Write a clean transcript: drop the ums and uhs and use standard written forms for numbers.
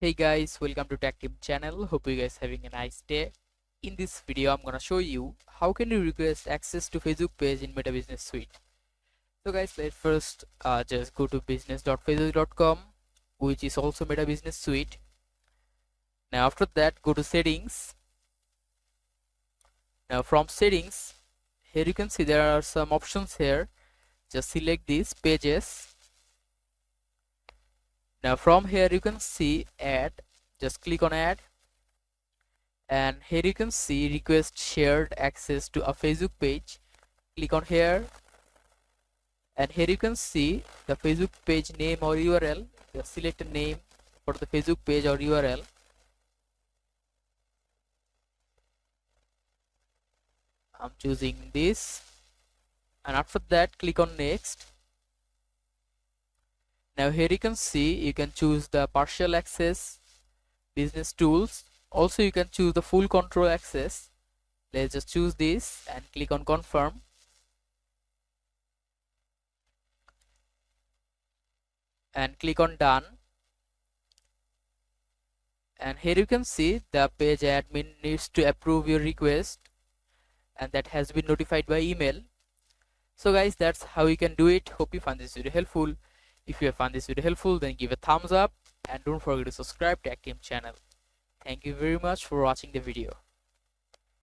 Hey guys, welcome to Tech Team channel. Hope you guys having a nice day. In this video, I'm gonna show you how can you request access to Facebook page in Meta Business Suite. So guys, let's first just go to business.facebook.com, which is also Meta Business Suite. Now after that, go to settings. Now from settings, here you can see there are some options here. Just select these pages. Now from here you can see add, just click on add, and here you can see request shared access to a Facebook page. Click on here, and here you can see the Facebook page name or URL. Just select a name for the Facebook page or URL. I'm choosing this, and after that click on next. Now here you can see you can choose the partial access, business tools. Also you can choose the full control access. Let's just choose this and click on confirm. And click on done. And here you can see the page admin needs to approve your request, and that has been notified by email. So guys, that's how you can do it. Hope you found this video helpful. If you have found this video helpful, then give a thumbs up and don't forget to subscribe to Tech Team channel. Thank you very much for watching the video.